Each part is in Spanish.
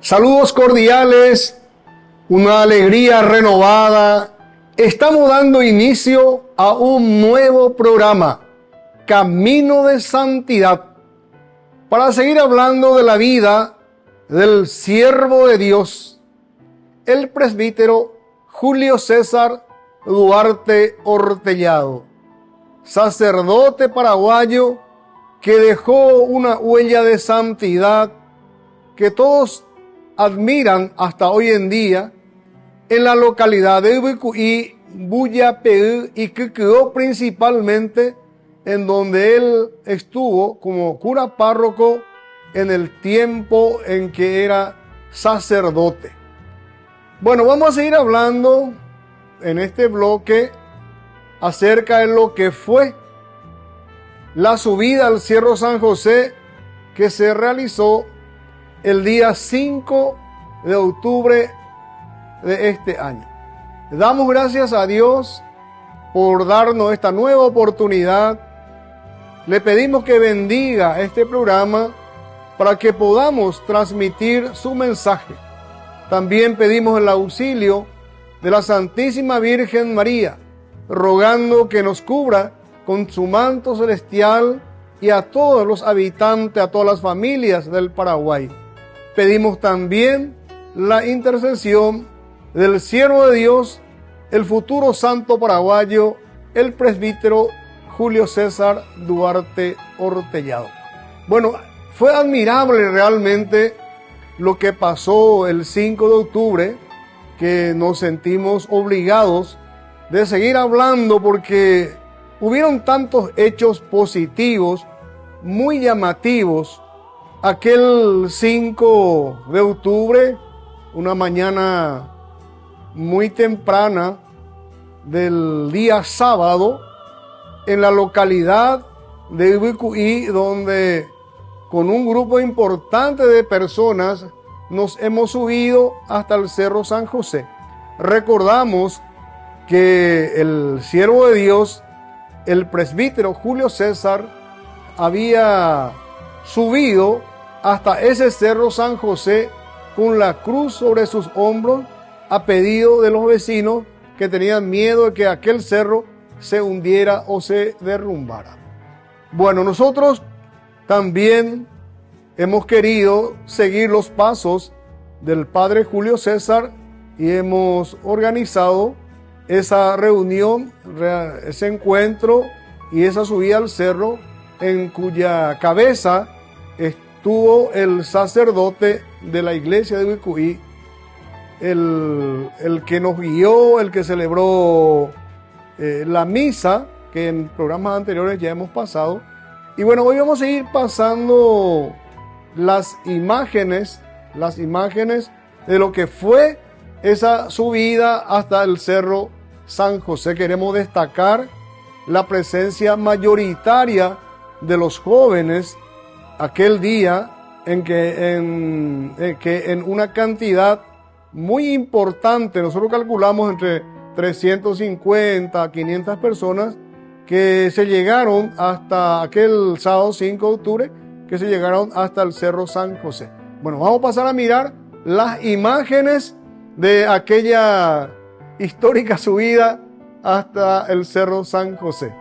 Saludos cordiales, una alegría renovada. Estamos dando inicio a un nuevo programa, Camino de Santidad, para seguir hablando de la vida del siervo de Dios, el presbítero Julio César Duarte Ortellado, sacerdote paraguayo que dejó una huella de santidad que todos admiran hasta hoy en día en la localidad de Ubicuí, Buyapeú, y que quedó principalmente en donde él estuvo como cura párroco en el tiempo en que era sacerdote. Bueno, vamos a seguir hablando en este bloque acerca de lo que fue la subida al Cerro San José que se realizó el día 5 de octubre de este año. Damos gracias a Dios por darnos esta nueva oportunidad. Le pedimos que bendiga este programa para que podamos transmitir su mensaje. También pedimos el auxilio de la Santísima Virgen María, rogando que nos cubra con su manto celestial y a todos los habitantes, a todas las familias del Paraguay. Pedimos también la intercesión del siervo de Dios, el futuro santo paraguayo, el presbítero Julio César Duarte Ortellado. Bueno, fue admirable realmente lo que pasó el 5 de octubre, que nos sentimos obligados de seguir hablando porque hubieron tantos hechos positivos, muy llamativos. Aquel 5 de octubre, una mañana muy temprana del día sábado, en la localidad de Ubicuí, donde con un grupo importante de personas nos hemos subido hasta el Cerro San José. Recordamos que el siervo de Dios, el presbítero Julio César, había subido hasta ese Cerro San José con la cruz sobre sus hombros a pedido de los vecinos que tenían miedo de que aquel cerro se hundiera o se derrumbara. Bueno, nosotros también hemos querido seguir los pasos del padre Julio César y hemos organizado esa reunión, ese encuentro y esa subida al cerro, en cuya cabeza estuvo el sacerdote de la iglesia de Ubicuí, el que nos guió, el que celebró la misa, que en programas anteriores ya hemos pasado. Y bueno, hoy vamos a ir pasando las imágenes de lo que fue esa subida hasta el Cerro San José. Queremos destacar la presencia mayoritaria de los jóvenes aquel día en que en una cantidad muy importante, nosotros calculamos entre 350 a 500 personas que se llegaron hasta aquel sábado 5 de octubre, que se llegaron hasta el Cerro San José. Bueno, vamos a pasar a mirar las imágenes de aquella histórica subida hasta el Cerro San José.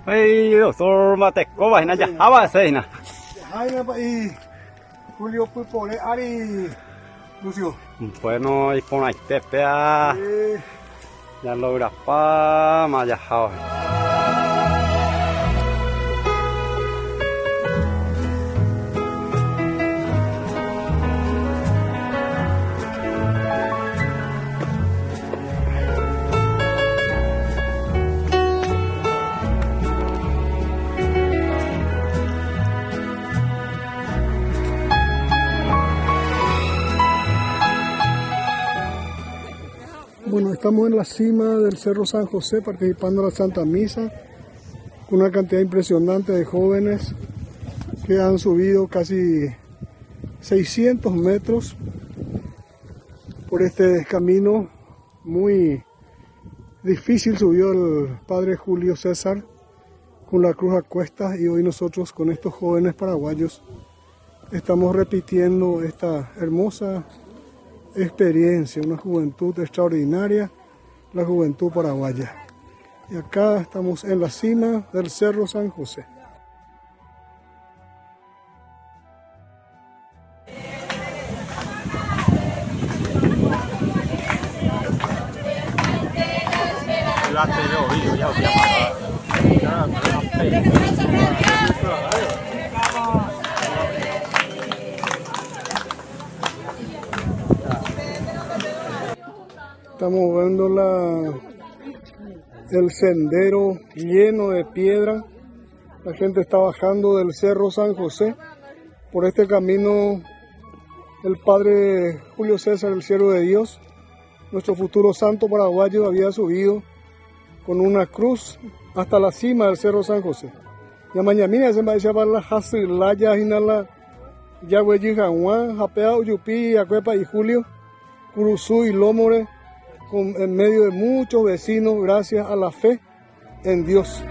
Ay, doctor Mateco, vaina ya, abasena. Ay, y Julio Pupole, Ari, Lucio. Bueno, y con ahí te pea. Ya logra pa, maya jao. Estamos en la cima del Cerro San José participando en la Santa Misa con una cantidad impresionante de jóvenes que han subido casi 600 metros por este camino muy difícil. Subió el padre Julio César con la cruz a cuestas y hoy nosotros con estos jóvenes paraguayos estamos repitiendo esta hermosa experiencia, una juventud extraordinaria, la juventud paraguaya. Y acá estamos en la cima del Cerro San José. Estamos viendo el sendero lleno de piedra. La gente está bajando del Cerro San José. Por este camino el padre Julio César, el siervo de Dios, nuestro futuro santo paraguayo, había subido con una cruz hasta la cima del Cerro San José. Ya mañana se va a llevar la Hasilaya, Hinala, Yahweh Yihanwa, Japea, Uyupi, Acuepa y Julio, Curuzú y Lómore, en medio de muchos vecinos, gracias a la fe en Dios.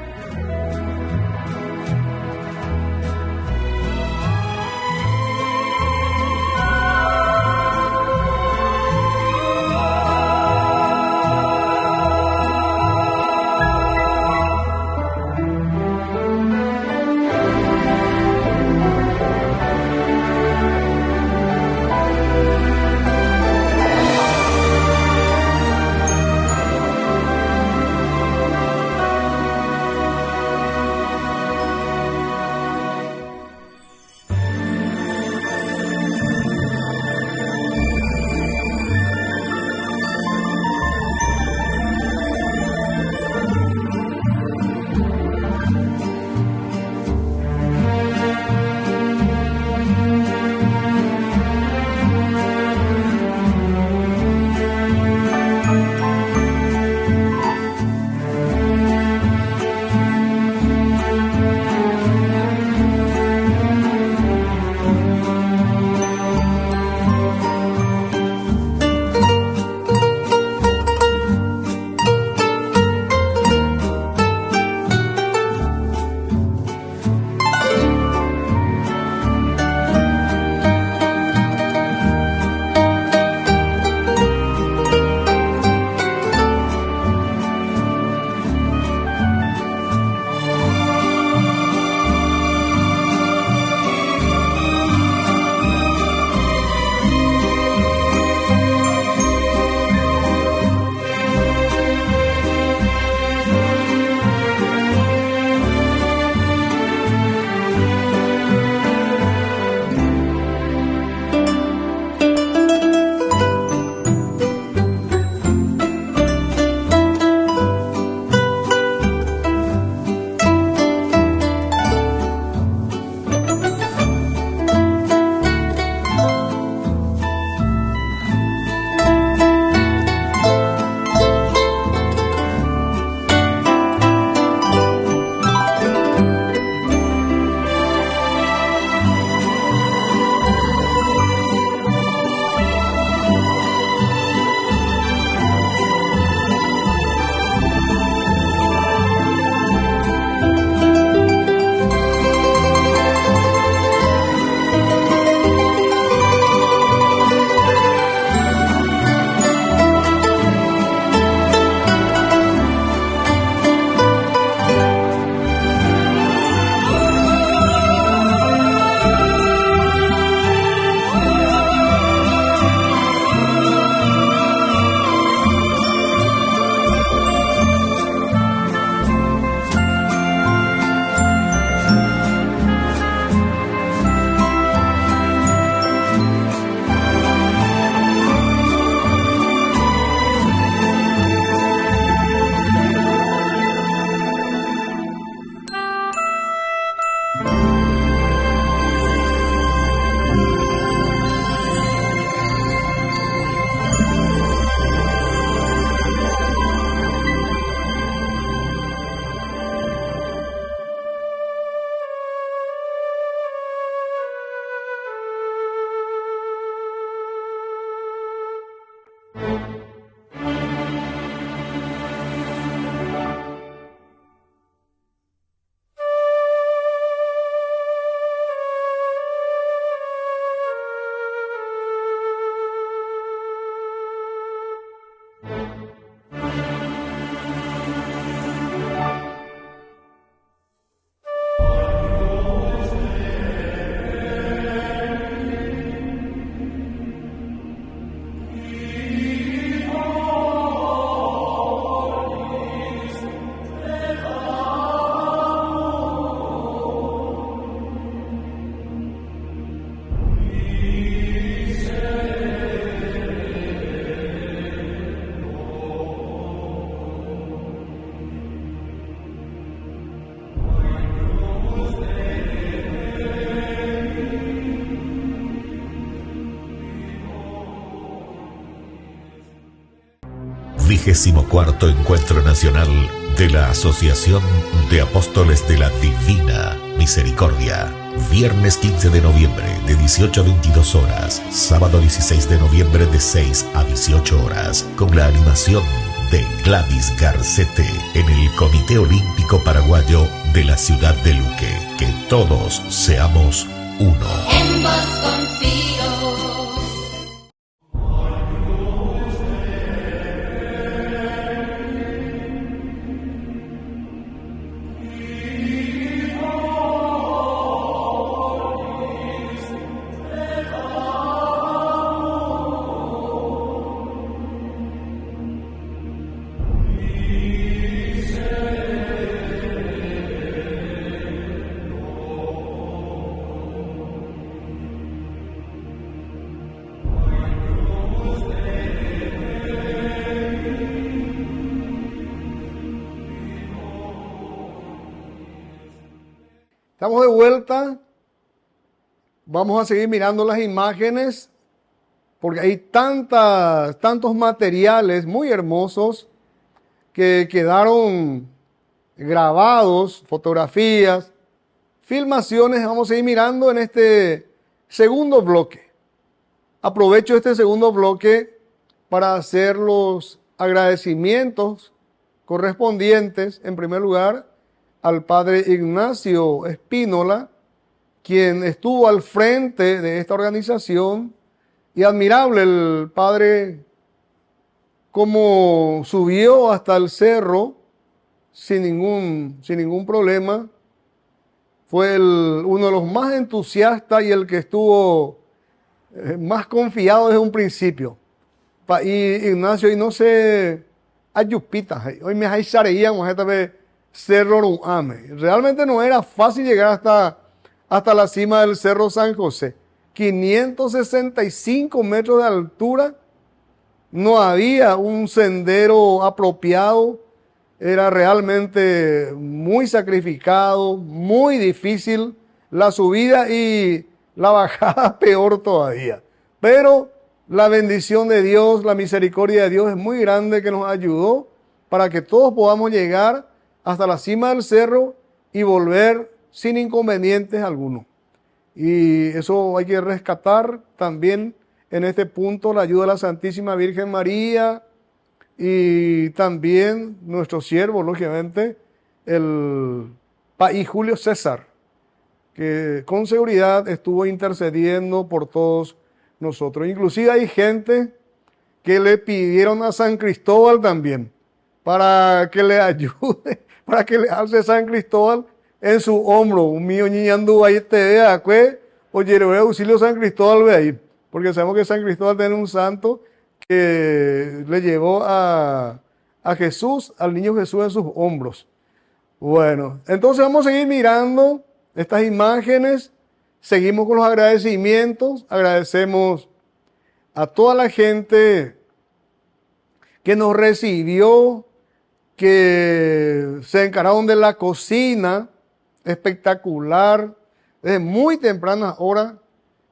24º Encuentro Nacional de la Asociación de Apóstoles de la Divina Misericordia. Viernes 15 de noviembre de 18 a 22 horas. Sábado 16 de noviembre de 6 a 18 horas. Con la animación de Gladys Garcete en el Comité Olímpico Paraguayo de la ciudad de Luque. Que todos seamos uno. En vos confío. Estamos de vuelta. Vamos a seguir mirando las imágenes porque hay tantos materiales muy hermosos que quedaron grabados, fotografías, filmaciones. Vamos a seguir mirando en este segundo bloque. Aprovecho este segundo bloque para hacer los agradecimientos correspondientes, en primer lugar, al padre Ignacio Espínola, quien estuvo al frente de esta organización, y admirable el padre cómo subió hasta el cerro sin ningún problema. Fue uno de los más entusiastas y el que estuvo más confiado desde un principio. Y Ignacio, y no se ayupita, hoy me hay sareíamos esta vez Cerro Ruame. Realmente no era fácil llegar hasta la cima del Cerro San José. 565 metros de altura. No había un sendero apropiado. Era realmente muy sacrificado, muy difícil la subida y la bajada peor todavía. Pero la bendición de Dios, la misericordia de Dios es muy grande, que nos ayudó para que todos podamos llegar hasta la cima del cerro y volver sin inconvenientes alguno. Y eso hay que rescatar también en este punto la ayuda de la Santísima Virgen María y también nuestro siervo, lógicamente, el país Julio César, que con seguridad estuvo intercediendo por todos nosotros. Inclusive hay gente que le pidieron a San Cristóbal también para que le ayude, para que le alce San Cristóbal en su hombro. Un mío niñando ahí te vea, oye, le voy a auxilio San Cristóbal, ve ahí, porque sabemos que San Cristóbal tiene un santo que le llevó a Jesús, al niño Jesús en sus hombros. Bueno, entonces vamos a seguir mirando estas imágenes, seguimos con los agradecimientos, agradecemos a toda la gente que nos recibió, que se encargaron de la cocina, espectacular, desde muy tempranas horas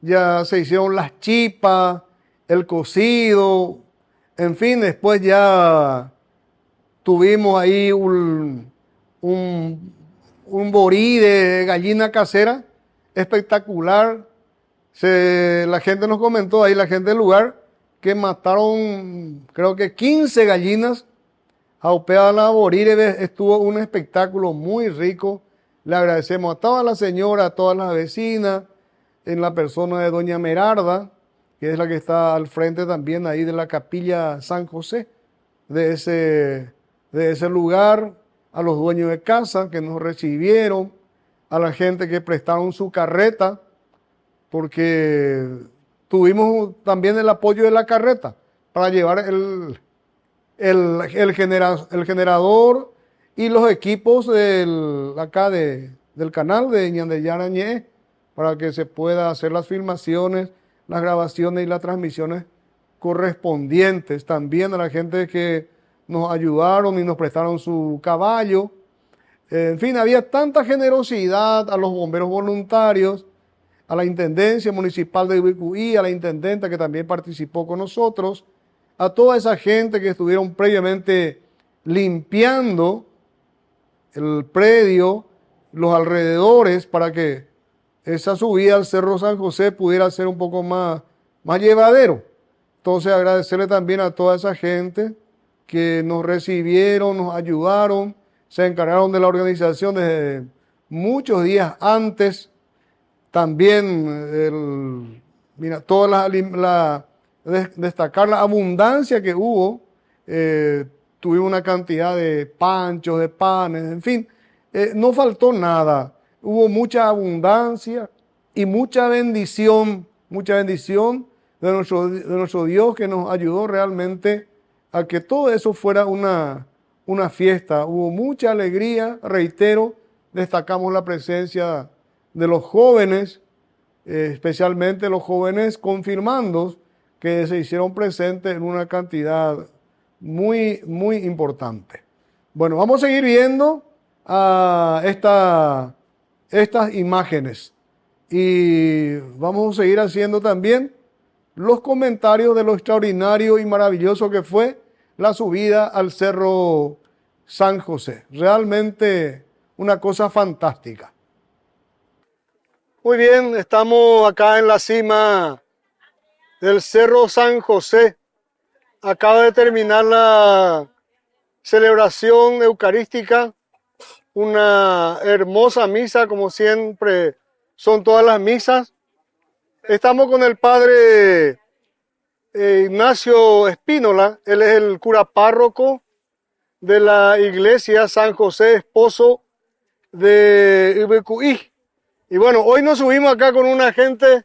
ya se hicieron las chipas, el cocido, en fin, después ya tuvimos ahí un borí de gallina casera, espectacular. La gente nos comentó ahí, la gente del lugar, que mataron creo que 15 gallinas. Jaupea la Borire, estuvo un espectáculo muy rico. Le agradecemos a todas las señoras, a todas las vecinas, en la persona de doña Merarda, que es la que está al frente también ahí de la capilla San José, de ese lugar, a los dueños de casa que nos recibieron, a la gente que prestaron su carreta, porque tuvimos también el apoyo de la carreta para llevar el generador y los equipos del canal de Ñandeyarañé, para que se pueda hacer las filmaciones, las grabaciones y las transmisiones correspondientes. También a la gente que nos ayudaron y nos prestaron su caballo. En fin, había tanta generosidad, a los bomberos voluntarios, a la Intendencia Municipal de Ibicuí, a la Intendenta que también participó con nosotros, a toda esa gente que estuvieron previamente limpiando el predio, los alrededores, para que esa subida al Cerro San José pudiera ser un poco más llevadero. Entonces agradecerle también a toda esa gente que nos recibieron, nos ayudaron, se encargaron de la organización desde muchos días antes. También destacar la abundancia que hubo. Tuvimos una cantidad de panchos, de panes, en fin, no faltó nada. Hubo mucha abundancia y mucha bendición de nuestro Dios, que nos ayudó realmente a que todo eso fuera una fiesta. Hubo mucha alegría, reitero, destacamos la presencia de los jóvenes, especialmente los jóvenes confirmandos, que se hicieron presentes en una cantidad muy, muy importante. Bueno, vamos a seguir viendo estas imágenes y vamos a seguir haciendo también los comentarios de lo extraordinario y maravilloso que fue la subida al Cerro San José. Realmente una cosa fantástica. Muy bien, estamos acá en la cima del Cerro San José. Acaba de terminar la celebración eucarística, una hermosa misa, como siempre son todas las misas. Estamos con el padre Ignacio Espínola, él es el cura párroco de la iglesia San José Esposo de Ibicuí. Y bueno, hoy nos subimos acá con una gente,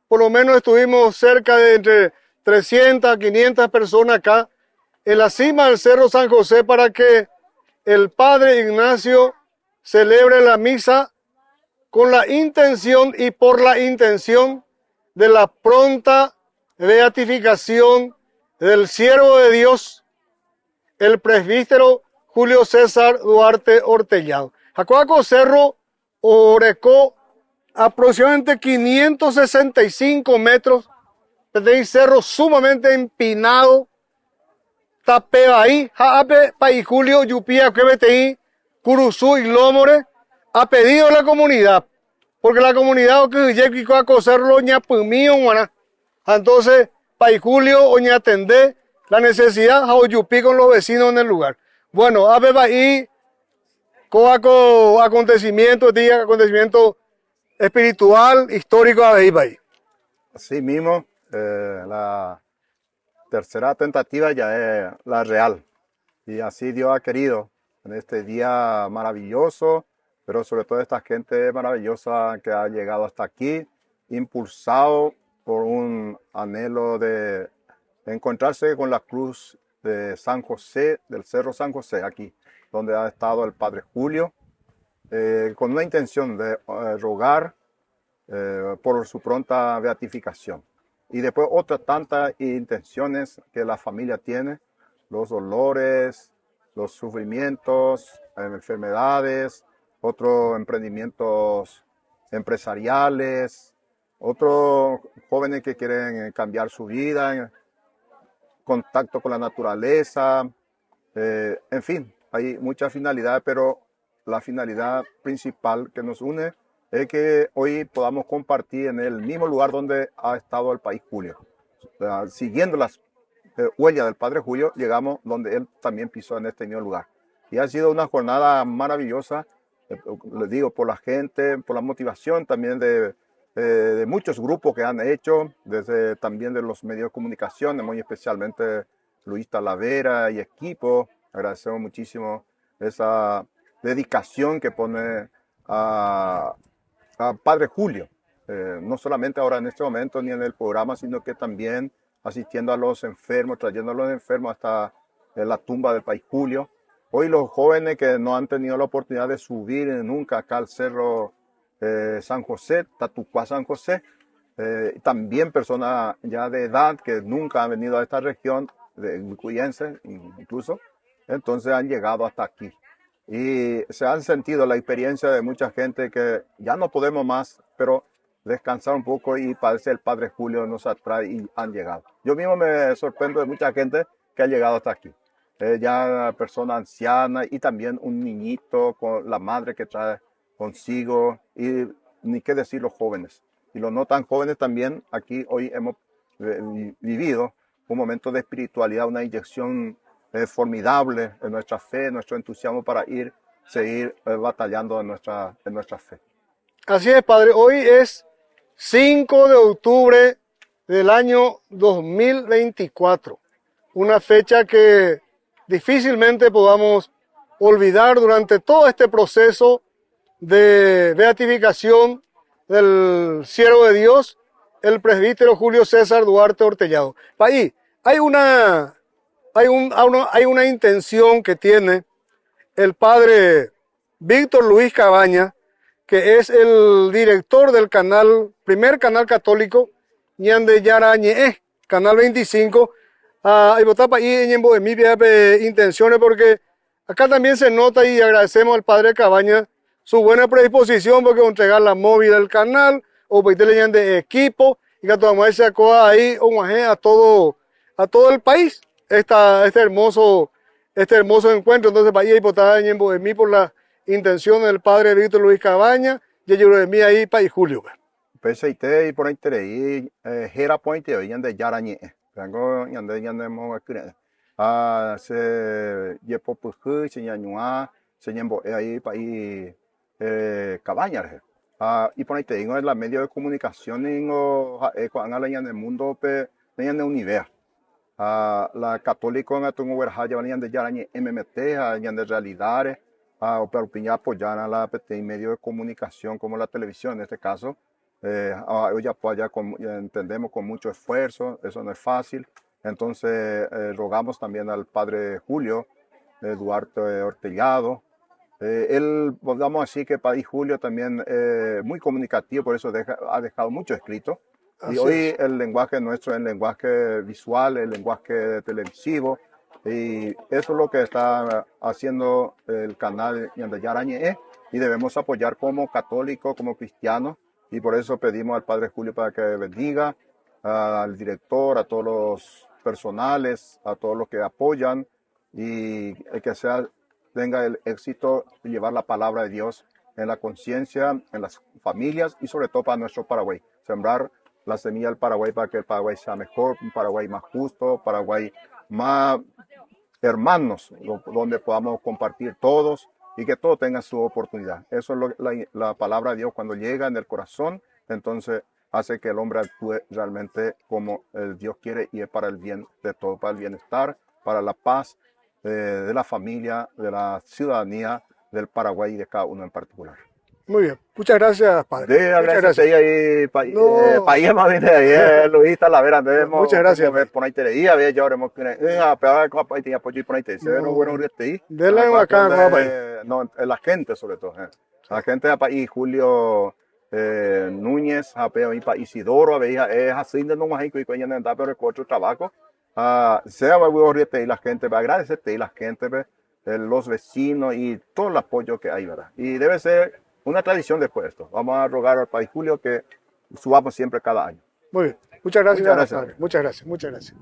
por lo menos estuvimos cerca de entre 300 a 500 personas acá en la cima del Cerro San José para que el padre Ignacio celebre la misa con la intención y por la intención de la pronta beatificación del siervo de Dios, el presbítero Julio César Duarte Ortellado. Jacoaco Cerro orecó aproximadamente 565 metros, desde un cerro sumamente empinado, tapeo ahí, jaape, paí Julio, yupía, quebetei, curuzú y lómore, ha pedido a la comunidad, porque la comunidad que llega a coserlo ñapumío, entonces, paí Julio, oña atendé la necesidad, jaoyupí con los vecinos en el lugar. Bueno, a ahí, coaco acontecimiento espiritual, histórico, a ahí. Así mismo, la tercera tentativa ya es la real. Y así Dios ha querido en este día maravilloso, pero sobre todo esta gente maravillosa que ha llegado hasta aquí, impulsado por un anhelo de encontrarse con la cruz de San José, del Cerro San José, aquí, donde ha estado el Padre Julio, con una intención de rogar por su pronta beatificación. Y después otras tantas intenciones que la familia tiene, los dolores, los sufrimientos, enfermedades, otros emprendimientos empresariales, otros jóvenes que quieren cambiar su vida, en contacto con la naturaleza, en fin, hay muchas finalidades, pero la finalidad principal que nos une es que hoy podamos compartir en el mismo lugar donde ha estado el país Julio. Siguiendo las huellas del Padre Julio, llegamos donde él también pisó en este mismo lugar. Y ha sido una jornada maravillosa, les digo, por la gente, por la motivación también de muchos grupos que han hecho, desde también de los medios de comunicación, muy especialmente Luis Talavera y equipo. Agradecemos muchísimo esa dedicación que pone a Padre Julio, no solamente ahora en este momento ni en el programa, sino que también asistiendo a los enfermos, trayendo a los enfermos hasta la tumba del país Julio. Hoy los jóvenes que no han tenido la oportunidad de subir nunca acá al Cerro San José, Tatucuá San José, también personas ya de edad que nunca han venido a esta región, de cuyense incluso, entonces han llegado hasta aquí. Y se han sentido la experiencia de mucha gente que ya no podemos más, pero descansar un poco y parece el Padre Julio nos atrae y han llegado. Yo mismo me sorprendo de mucha gente que ha llegado hasta aquí. Ya persona anciana y también un niñito con la madre que trae consigo y ni qué decir los jóvenes. Y los no tan jóvenes también aquí hoy hemos vivido un momento de espiritualidad, una inyección formidable en nuestra fe, nuestro entusiasmo para seguir batallando en nuestra fe. Así es, Padre. Hoy es 5 de octubre del año 2024. Una fecha que difícilmente podamos olvidar durante todo este proceso de beatificación del siervo de Dios, el presbítero Julio César Duarte Ortellado. Ahí hay una intención que tiene el padre Víctor Luis Cabaña, que es el director del primer canal católico, Ñande Yarañe, canal 25, y votaba ahí en mi intenciones, porque acá también se nota y agradecemos al padre Cabaña su buena predisposición, porque entregar la móvil del canal, o pedirle de equipo, y que tomamos ese acoa ahí, a todo el país, este hermoso encuentro. Entonces, para ir de mí por la intención del padre Víctor Luis Cabaña, y yo de mí ahí para Julio. Peseite y por ahí te Jera Pointe, Ñande Yarañe. Vengo Ñande Mo se yepo puju, se ñañua, se ñembo ahí para ir Cabaña. Y por ahí te digo, en la medio de comunicación, en el mundo, en el universo. La católica en el universo, ya de Yarañe MMT, de realidades, pero opinar apoyar a la en medio de comunicación como la televisión en este caso. Hoy entendemos con mucho esfuerzo, eso no es fácil. Entonces rogamos también al padre Julio Duarte Ortellado. Él, podemos decir que padre Julio también muy comunicativo, por eso ha dejado mucho escrito. Y hoy el lenguaje nuestro es el lenguaje visual, el lenguaje televisivo. Y eso es lo que está haciendo el canal Ñande Yarañe, y debemos apoyar como católicos, como cristianos. Y por eso pedimos al Padre Julio para que bendiga al director, a todos los personales, a todos los que apoyan, y que tenga el éxito de llevar la palabra de Dios en la conciencia, en las familias y sobre todo para nuestro Paraguay. Sembrar la semilla del Paraguay para que el Paraguay sea mejor, un Paraguay más justo, un Paraguay más hermanos, donde podamos compartir todos y que todos tengan su oportunidad. Eso es la palabra de Dios cuando llega en el corazón, entonces hace que el hombre actúe realmente como Dios quiere, y es para el bien de todo, para el bienestar, para la paz de la familia, de la ciudadanía del Paraguay y de cada uno en particular. Muy bien, muchas gracias, padre. Muchas gracias. País más bien ahí, Luis Talavera, muchas gracias. Por ahí te leía, ya oremos que pegar con país tenía apoyo por ahí te dice, no bueno ahí. De la acá, no, la gente sobre todo, la gente de país Julio Núñez, apeo y país Isidoro, veía es así de no más y que ya no anda pero con otro trabajo. Sea bueno y la gente va a agradecerte y la gente los vecinos y todo el apoyo que hay, ¿verdad? Y debe ser una tradición después de esto. Vamos a rogar al Padre Julio que subamos siempre cada año. Muy bien. Muchas gracias. Padre. Muchas gracias. Muchas gracias.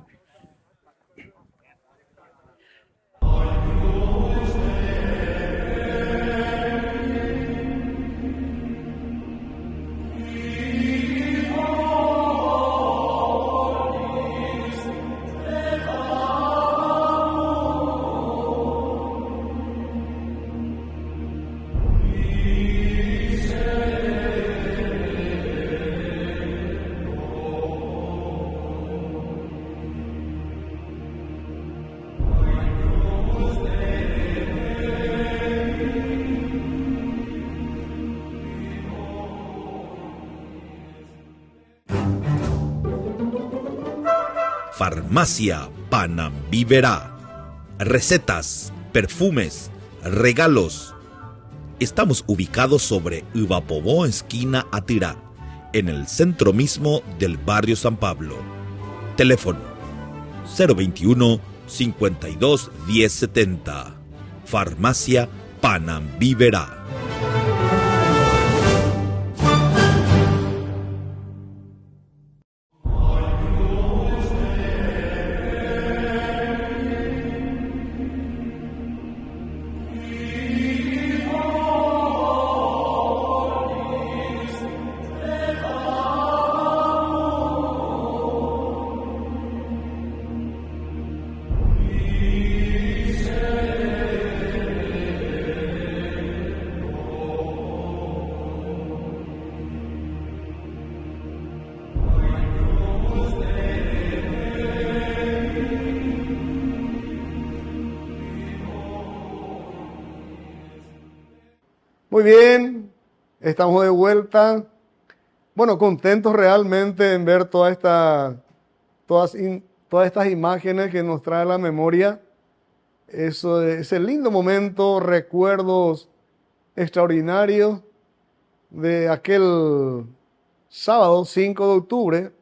Farmacia Panambiverá. Recetas, perfumes, regalos. Estamos ubicados sobre Ivapobó, esquina Atirá, en el centro mismo del barrio San Pablo. Teléfono 021 52 1070. Farmacia Panambiverá. Muy bien, estamos de vuelta. Bueno, contentos realmente en ver todas estas imágenes que nos trae a la memoria. Eso, ese lindo momento, recuerdos extraordinarios de aquel sábado 5 de octubre,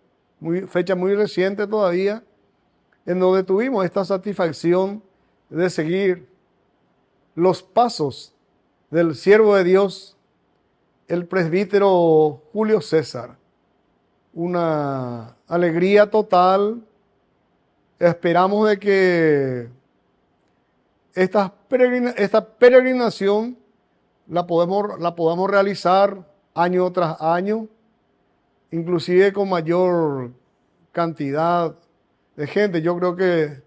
fecha muy reciente todavía, en donde tuvimos esta satisfacción de seguir los pasos del siervo de Dios, el presbítero Julio César. Una alegría total. Esperamos de que esta peregrinación la podamos realizar año tras año, inclusive con mayor cantidad de gente. Yo creo que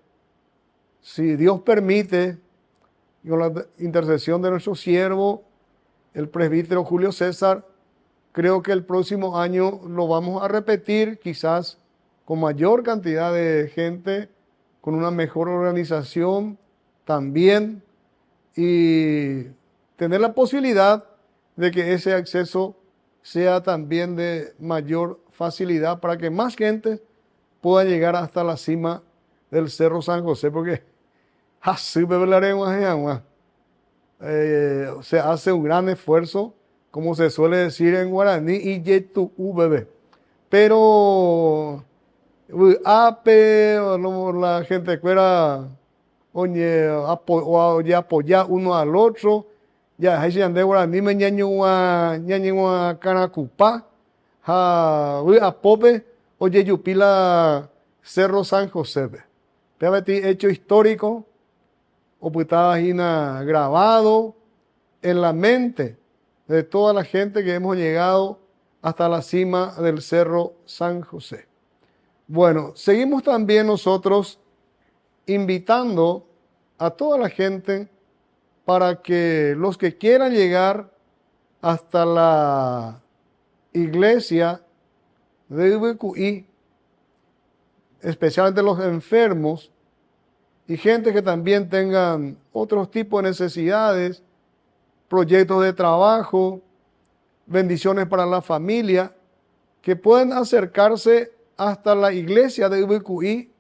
si Dios permite, con la intercesión de nuestro siervo, el presbítero Julio César, creo que el próximo año lo vamos a repetir, quizás con mayor cantidad de gente, con una mejor organización también, y tener la posibilidad de que ese acceso sea también de mayor facilidad para que más gente pueda llegar hasta la cima del Cerro San José, porque se hace un gran esfuerzo, como se suele decir en guaraní, y yetu ubebe. Pero la gente fuera apoyar uno al otro, ya hay de guaraní me ñañua canacupa, apope, oye yupila Cerro San José. Hecho histórico, o pues está grabado en la mente de toda la gente que hemos llegado hasta la cima del Cerro San José. Bueno, seguimos también nosotros invitando a toda la gente para que los que quieran llegar hasta la iglesia de VQI, especialmente los enfermos, y gente que también tengan otros tipos de necesidades, proyectos de trabajo, bendiciones para la familia, que pueden acercarse hasta la iglesia de VQI,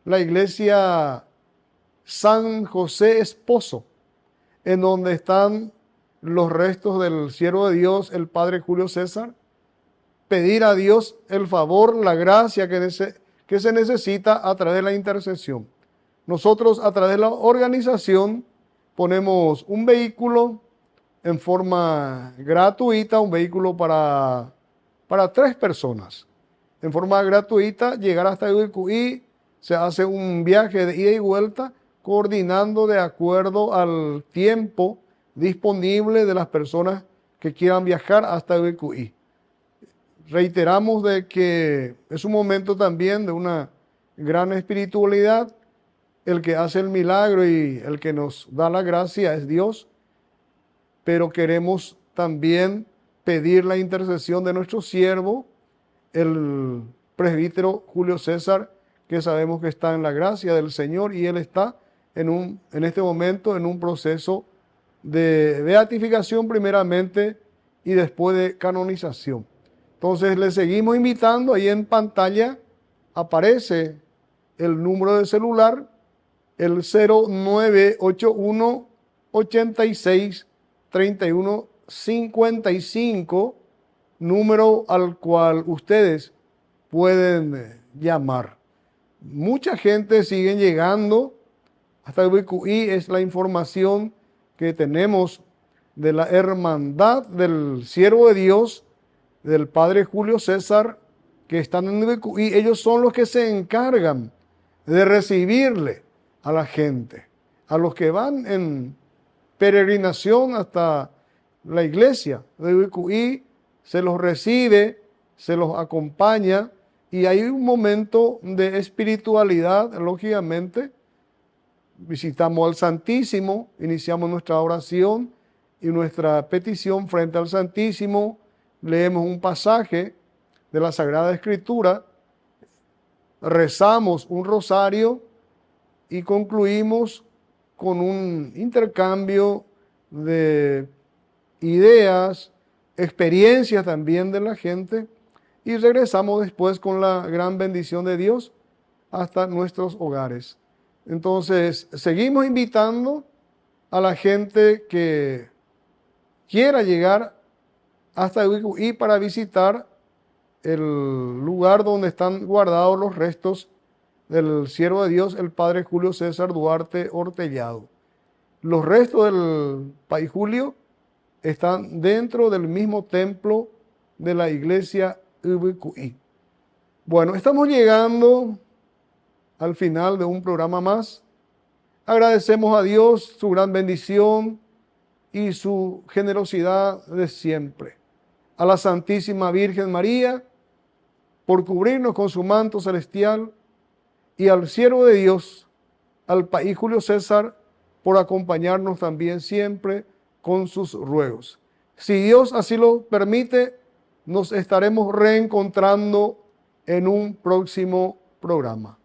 la iglesia San José Esposo, en donde están los restos del siervo de Dios, el Padre Julio César. Pedir a Dios el favor, la gracia que se necesita a través de la intercesión. Nosotros a través de la organización ponemos un vehículo en forma gratuita, un vehículo para 3 personas. En forma gratuita, llegar hasta el VQI, se hace un viaje de ida y vuelta, coordinando de acuerdo al tiempo disponible de las personas que quieran viajar hasta el VQI. Reiteramos de que es un momento también de una gran espiritualidad. El que hace el milagro y el que nos da la gracia es Dios, pero queremos también pedir la intercesión de nuestro siervo, el presbítero Julio César, que sabemos que está en la gracia del Señor y él está en este momento en un proceso de beatificación primeramente y después de canonización. Entonces le seguimos invitando, ahí en pantalla aparece el número de celular, el 0981 86 31 55, número al cual ustedes pueden llamar. Mucha gente sigue llegando hasta el VQI, es la información que tenemos de la hermandad del siervo de Dios, del Padre Julio César, que están en el VQI. Ellos son los que se encargan de recibirle a la gente, a los que van en peregrinación hasta la iglesia de VQI, se los recibe, se los acompaña y hay un momento de espiritualidad, lógicamente. Visitamos al Santísimo, iniciamos nuestra oración y nuestra petición frente al Santísimo, leemos un pasaje de la Sagrada Escritura, rezamos un rosario y concluimos con un intercambio de ideas, experiencias también de la gente, y regresamos después con la gran bendición de Dios hasta nuestros hogares. Entonces, seguimos invitando a la gente que quiera llegar hasta Ubicuí para visitar el lugar donde están guardados los restos del siervo de Dios, el padre Julio César Duarte Hortellado. Los restos del Pai Julio están dentro del mismo templo de la iglesia Ubicuí. Bueno, estamos llegando al final de un programa más. Agradecemos a Dios su gran bendición y su generosidad de siempre. A la Santísima Virgen María por cubrirnos con su manto celestial, y al siervo de Dios, al Pai Julio César, por acompañarnos también siempre con sus ruegos. Si Dios así lo permite, nos estaremos reencontrando en un próximo programa.